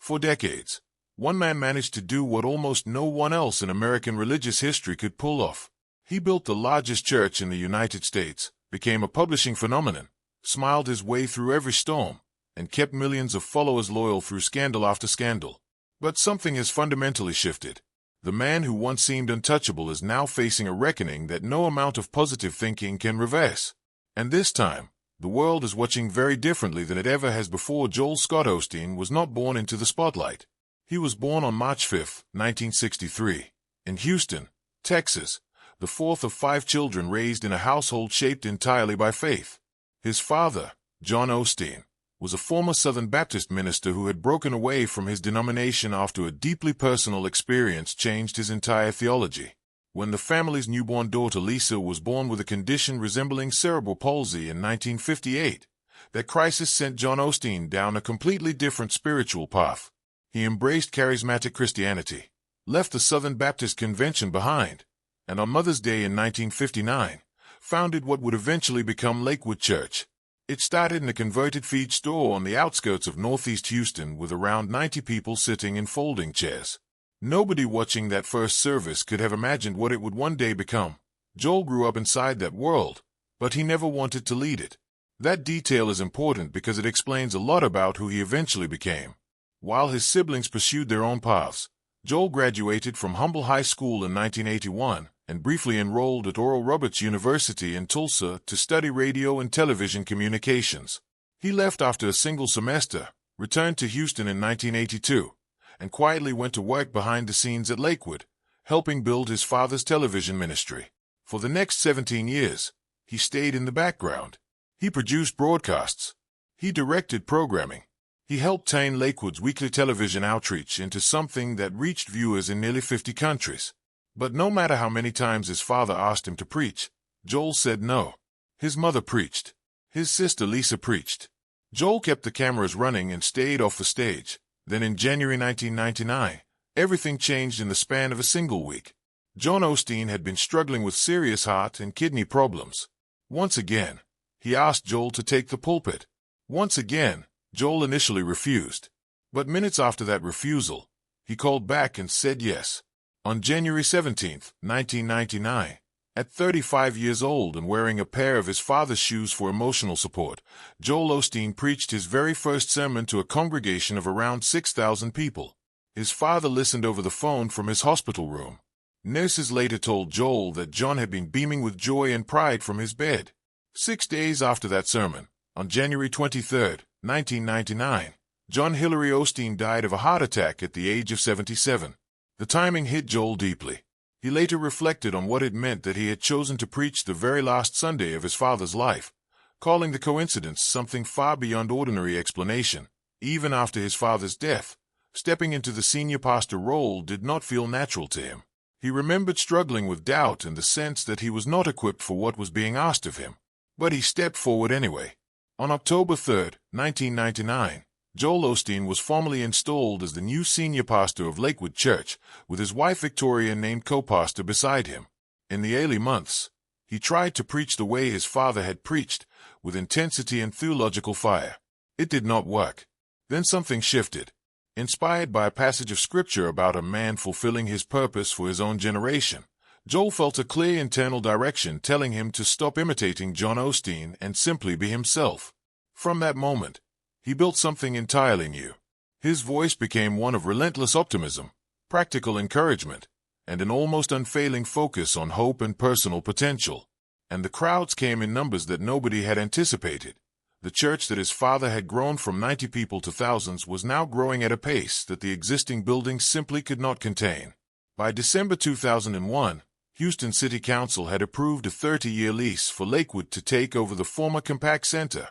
For decades, one man managed to do what almost no one else in American religious history could pull off. He built the largest church in the United States, became a publishing phenomenon, smiled his way through every storm, and kept millions of followers loyal through scandal after scandal. But something has fundamentally shifted. The man who once seemed untouchable is now facing a reckoning that no amount of positive thinking can reverse. And this time, the world is watching very differently than it ever has before. Joel Osteen was not born into the spotlight. He was born on March 5, 1963, in Houston, Texas, the fourth of 5 children raised in a household shaped entirely by faith. His father, John Osteen, was a former Southern Baptist minister who had broken away from his denomination after a deeply personal experience changed his entire theology. When the family's newborn daughter Lisa was born with a condition resembling cerebral palsy in 1958, that crisis sent John Osteen down a completely different spiritual path. He embraced charismatic Christianity, left the Southern Baptist Convention behind, and on Mother's Day in 1959, founded what would eventually become Lakewood Church. It started in a converted feed store on the outskirts of Northeast Houston with around 90 people sitting in folding chairs. Nobody watching that first service could have imagined what it would one day become. Joel grew up inside that world, but he never wanted to lead it. That detail is important because it explains a lot about who he eventually became. While his siblings pursued their own paths, Joel graduated from Humble High School in 1981 and briefly enrolled at Oral Roberts University in Tulsa to study radio and television communications. He left after a single semester, returned to Houston in 1982, and quietly went to work behind the scenes at Lakewood, helping build his father's television ministry. For the next 17 years, he stayed in the background. He produced broadcasts. He directed programming. He helped turn Lakewood's weekly television outreach into something that reached viewers in nearly 50 countries. But no matter how many times his father asked him to preach, Joel said no. His mother preached. His sister Lisa preached. Joel kept the cameras running and stayed off the stage. Then in January 1999, everything changed in the span of a single week. John Osteen had been struggling with serious heart and kidney problems. Once again, he asked Joel to take the pulpit. Once again, Joel initially refused. But minutes after that refusal, he called back and said yes. On January 17, 1999, at 35 years old and wearing a pair of his father's shoes for emotional support, Joel Osteen preached his very first sermon to a congregation of around 6,000 people. His father listened over the phone from his hospital room. Nurses later told Joel that John had been beaming with joy and pride from his bed. 6 days after that sermon, on January 23, 1999, John Hillary Osteen died of a heart attack at the age of 77. The timing hit Joel deeply. He later reflected on what it meant that he had chosen to preach the very last Sunday of his father's life, calling the coincidence something far beyond ordinary explanation. Even after his father's death, stepping into the senior pastor role did not feel natural to him. He remembered struggling with doubt and the sense that he was not equipped for what was being asked of him. But he stepped forward anyway. On October 3, 1999, Joel Osteen was formally installed as the new senior pastor of Lakewood Church, with his wife Victoria named co-pastor beside him. In the early months, he tried to preach the way his father had preached, with intensity and theological fire. It did not work. Then something shifted. Inspired by a passage of scripture about a man fulfilling his purpose for his own generation, Joel felt a clear internal direction telling him to stop imitating John Osteen and simply be himself. From that moment, he built something entirely new. His voice became one of relentless optimism, practical encouragement, and an almost unfailing focus on hope and personal potential. And the crowds came in numbers that nobody had anticipated. The church that his father had grown from 90 people to thousands was now growing at a pace that the existing buildings simply could not contain. By December 2001, Houston City Council had approved a 30-year lease for Lakewood to take over the former Compaq Center,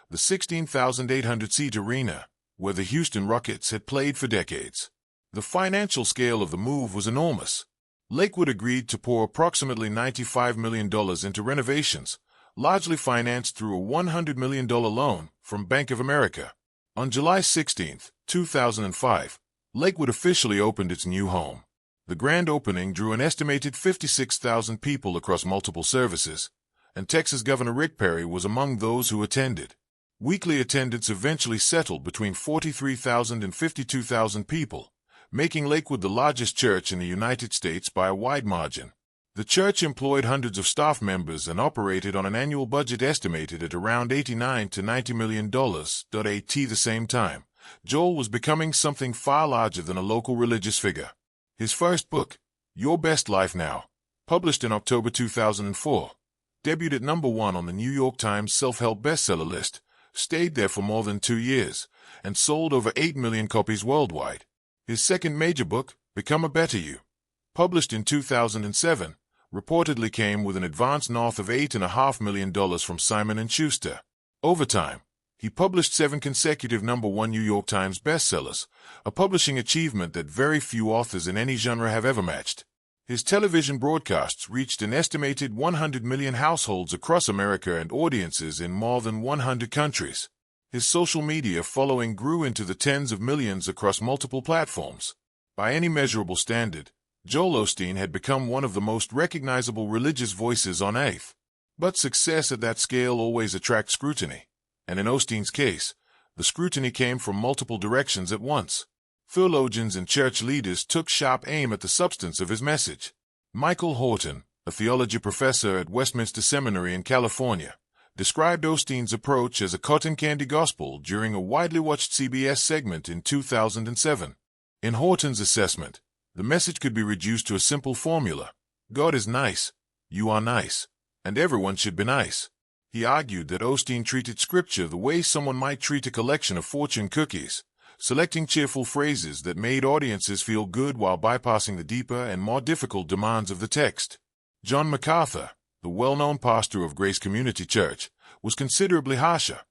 the 16,800-seat arena, where the Houston Rockets had played for decades. The financial scale of the move was enormous. Lakewood agreed to pour approximately $95 million into renovations, largely financed through a $100 million loan from Bank of America. On July 16, 2005, Lakewood officially opened its new home. The grand opening drew an estimated 56,000 people across multiple services, and Texas Governor Rick Perry was among those who attended. Weekly attendance eventually settled between 43,000 and 52,000 people, making Lakewood the largest church in the United States by a wide margin. The church employed hundreds of staff members and operated on an annual budget estimated at around $89 to $90 million. At the same time, Joel was becoming something far larger than a local religious figure. His first book, Your Best Life Now, published in October 2004, debuted at #1 on the New York Times self-help bestseller list, stayed there for more than 2 years, and sold over 8 million copies worldwide. His second major book, Become a Better You, published in 2007, reportedly came with an advance north of $8.5 million from Simon & Schuster. Over time, he published 7 consecutive #1 New York Times bestsellers, a publishing achievement that very few authors in any genre have ever matched. His television broadcasts reached an estimated 100 million households across America and audiences in more than 100 countries. His social media following grew into the tens of millions across multiple platforms. By any measurable standard, Joel Osteen had become one of the most recognizable religious voices on earth. But success at that scale always attracts scrutiny, and in Osteen's case, the scrutiny came from multiple directions at once. Theologians and church leaders took sharp aim at the substance of his message. Michael Horton, a theology professor at Westminster Seminary in California, described Osteen's approach as a cotton candy gospel during a widely watched CBS segment in 2007. In Horton's assessment, the message could be reduced to a simple formula: God is nice, you are nice, and everyone should be nice. He argued that Osteen treated Scripture the way someone might treat a collection of fortune cookies, selecting cheerful phrases that made audiences feel good while bypassing the deeper and more difficult demands of the text. John MacArthur, the well-known pastor of Grace Community Church, was considerably harsher,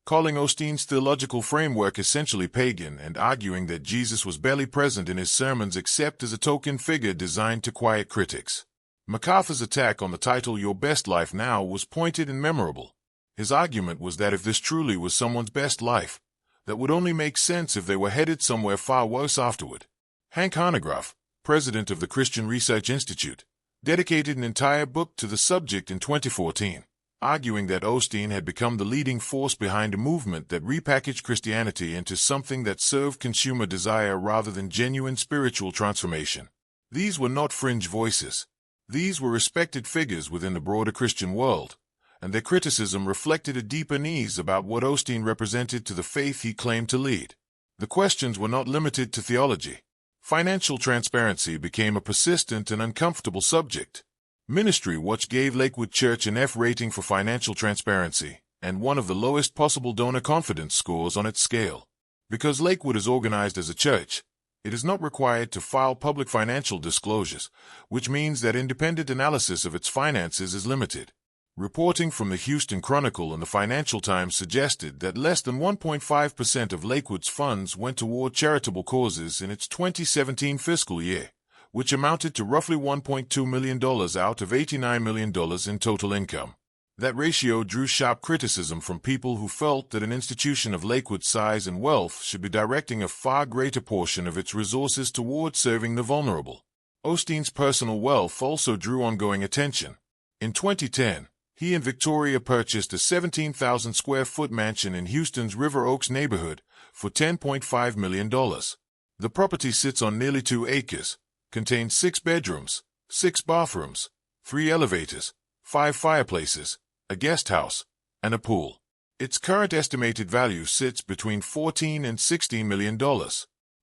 calling Osteen's theological framework essentially pagan and arguing that Jesus was barely present in his sermons except as a token figure designed to quiet critics. MacArthur's attack on the title Your Best Life Now was pointed and memorable. His argument was that if this truly was someone's best life, that would only make sense if they were headed somewhere far worse afterward. Hank Hanegraaff, president of the Christian Research Institute, dedicated an entire book to the subject in 2014, arguing that Osteen had become the leading force behind a movement that repackaged Christianity into something that served consumer desire rather than genuine spiritual transformation. These were not fringe voices. These were respected figures within the broader Christian world, and their criticism reflected a deep unease about what Osteen represented to the faith he claimed to lead. The questions were not limited to theology. Financial transparency became a persistent and uncomfortable subject. Ministry Watch gave Lakewood Church an F rating for financial transparency, and one of the lowest possible donor confidence scores on its scale. Because Lakewood is organized as a church, it is not required to file public financial disclosures, which means that independent analysis of its finances is limited. Reporting from the Houston Chronicle and the Financial Times suggested that less than 1.5% of Lakewood's funds went toward charitable causes in its 2017 fiscal year, which amounted to roughly $1.2 million out of $89 million in total income. That ratio drew sharp criticism from people who felt that an institution of Lakewood's size and wealth should be directing a far greater portion of its resources toward serving the vulnerable. Osteen's personal wealth also drew ongoing attention. In 2010, he and Victoria purchased a 17,000-square-foot mansion in Houston's River Oaks neighborhood for $10.5 million. The property sits on nearly 2 acres, contains 6 bedrooms, 6 bathrooms, 3 elevators, 5 fireplaces, a guest house, and a pool. Its current estimated value sits between $14 and $16 million.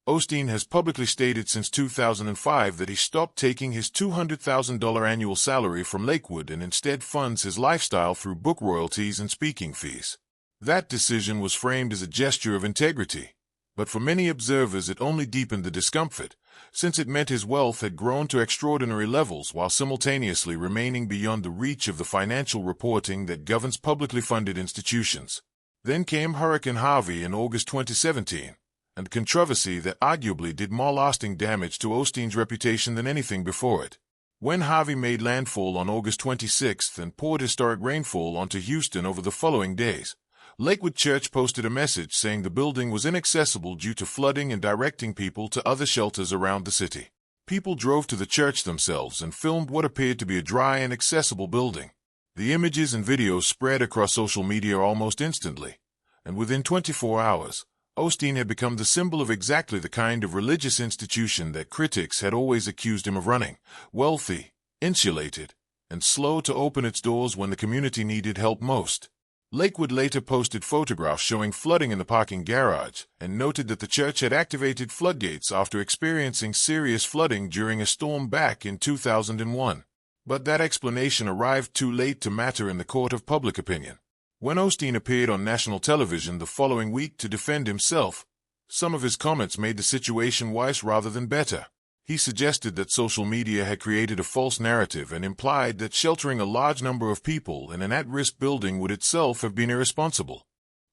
Osteen has publicly stated since 2005 that he stopped taking his $200,000 annual salary from Lakewood and instead funds his lifestyle through book royalties and speaking fees. That decision was framed as a gesture of integrity, but for many observers it only deepened the discomfort, since it meant his wealth had grown to extraordinary levels while simultaneously remaining beyond the reach of the financial reporting that governs publicly funded institutions. Then came Hurricane Harvey in August 2017. And controversy that arguably did more lasting damage to Osteen's reputation than anything before it. When Harvey made landfall on August 26 and poured historic rainfall onto Houston over the following days, Lakewood Church posted a message saying the building was inaccessible due to flooding and directing people to other shelters around the city. People drove to the church themselves and filmed what appeared to be a dry and accessible building. The images and videos spread across social media almost instantly, and within 24 hours, Osteen had become the symbol of exactly the kind of religious institution that critics had always accused him of running: wealthy, insulated, and slow to open its doors when the community needed help most. Lakewood later posted photographs showing flooding in the parking garage and noted that the church had activated floodgates after experiencing serious flooding during a storm back in 2001. But that explanation arrived too late to matter in the court of public opinion. When Osteen appeared on national television the following week to defend himself, some of his comments made the situation worse rather than better. He suggested that social media had created a false narrative and implied that sheltering a large number of people in an at-risk building would itself have been irresponsible.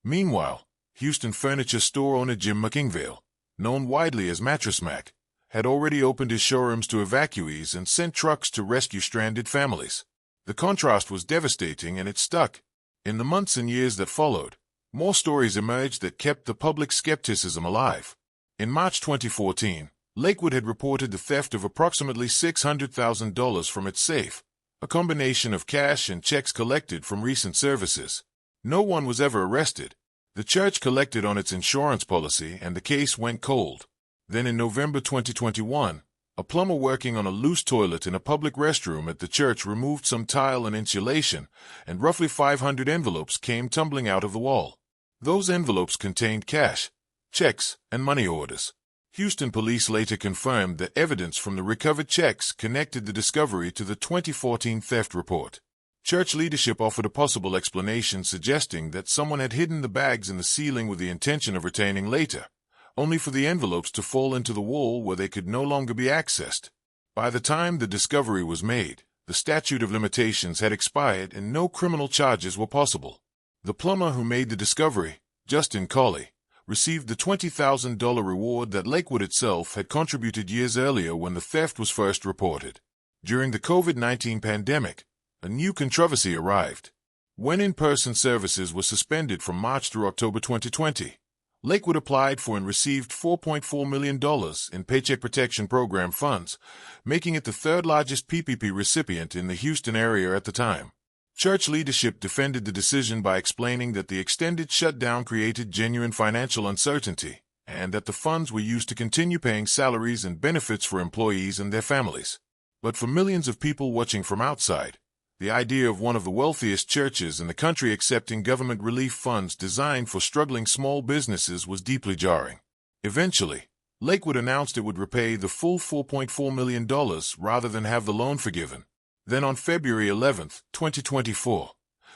Meanwhile, Houston furniture store owner Jim McIngvale, known widely as Mattress Mac, had already opened his showrooms to evacuees and sent trucks to rescue stranded families. The contrast was devastating, and it stuck. In the months and years that followed, more stories emerged that kept the public skepticism alive. In March 2014, Lakewood had reported the theft of approximately $600,000 from its safe, a combination of cash and checks collected from recent services. No one was ever arrested. The church collected on its insurance policy and the case went cold. Then in November 2021, a plumber working on a loose toilet in a public restroom at the church removed some tile and insulation, and roughly 500 envelopes came tumbling out of the wall. Those envelopes contained cash, checks, and money orders. Houston police later confirmed that evidence from the recovered checks connected the discovery to the 2014 theft report. Church leadership offered a possible explanation suggesting that someone had hidden the bags in the ceiling with the intention of retaining later, only for the envelopes to fall into the wall where they could no longer be accessed. By the time the discovery was made, the statute of limitations had expired and no criminal charges were possible. The plumber who made the discovery, Justin Colley, received the $20,000 reward that Lakewood itself had contributed years earlier when the theft was first reported. During the COVID-19 pandemic, a new controversy arrived. When in-person services were suspended from March through October 2020, Lakewood applied for and received $4.4 million in Paycheck Protection Program funds, making it the third largest PPP recipient in the Houston area at the time. Church leadership defended the decision by explaining that the extended shutdown created genuine financial uncertainty, and that the funds were used to continue paying salaries and benefits for employees and their families. But for millions of people watching from outside, the idea of one of the wealthiest churches in the country accepting government relief funds designed for struggling small businesses was deeply jarring. Eventually, Lakewood announced it would repay the full $4.4 million rather than have the loan forgiven. Then on February 11, 2024,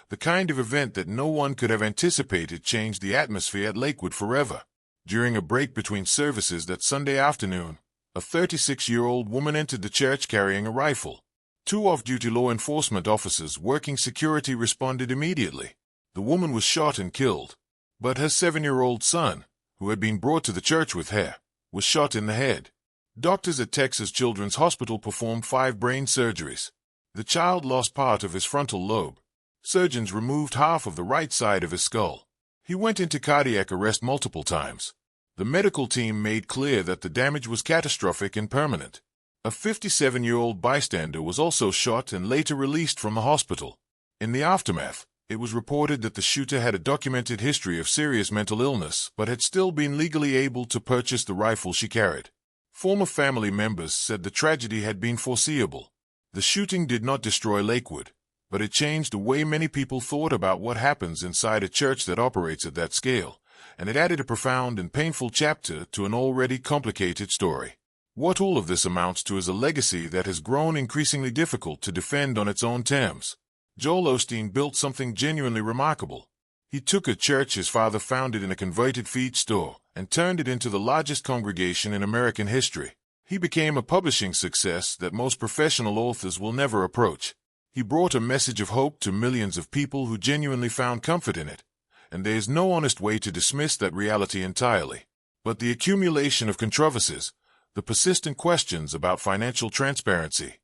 the kind of event that no one could have anticipated changed the atmosphere at Lakewood forever. During a break between services that Sunday afternoon, a 36-year-old woman entered the church carrying a rifle. Two off-duty law enforcement officers working security responded immediately. The woman was shot and killed, but her 7-year-old son, who had been brought to the church with her, was shot in the head. Doctors at Texas Children's Hospital performed 5 brain surgeries. The child lost part of his frontal lobe. Surgeons removed half of the right side of his skull. He went into cardiac arrest multiple times. The medical team made clear that the damage was catastrophic and permanent. A 57-year-old bystander was also shot and later released from the hospital. In the aftermath, it was reported that the shooter had a documented history of serious mental illness but had still been legally able to purchase the rifle she carried. Former family members said the tragedy had been foreseeable. The shooting did not destroy Lakewood, but it changed the way many people thought about what happens inside a church that operates at that scale, and it added a profound and painful chapter to an already complicated story. What all of this amounts to is a legacy that has grown increasingly difficult to defend on its own terms. Joel Osteen built something genuinely remarkable. He took a church his father founded in a converted feed store and turned it into the largest congregation in American history. He became a publishing success that most professional authors will never approach. He brought a message of hope to millions of people who genuinely found comfort in it, and there is no honest way to dismiss that reality entirely. But the accumulation of controversies, the persistent questions about financial transparency,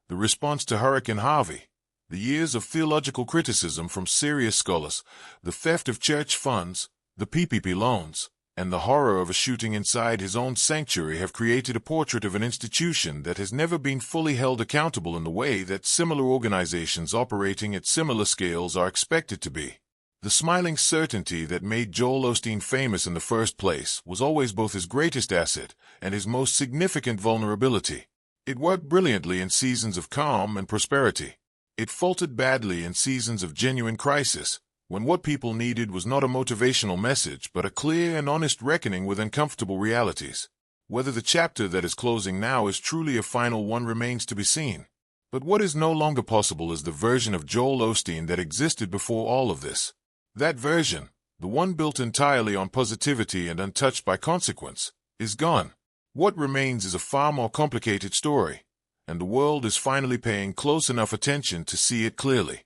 the response to Hurricane Harvey, the years of theological criticism from serious scholars, the theft of church funds, the PPP loans, and the horror of a shooting inside his own sanctuary have created a portrait of an institution that has never been fully held accountable in the way that similar organizations operating at similar scales are expected to be. The smiling certainty that made Joel Osteen famous in the first place was always both his greatest asset and his most significant vulnerability. It worked brilliantly in seasons of calm and prosperity. It faltered badly in seasons of genuine crisis, when what people needed was not a motivational message but a clear and honest reckoning with uncomfortable realities. Whether the chapter that is closing now is truly a final one remains to be seen. But what is no longer possible is the version of Joel Osteen that existed before all of this. That version, the one built entirely on positivity and untouched by consequence, is gone. What remains is a far more complicated story, and the world is finally paying close enough attention to see it clearly.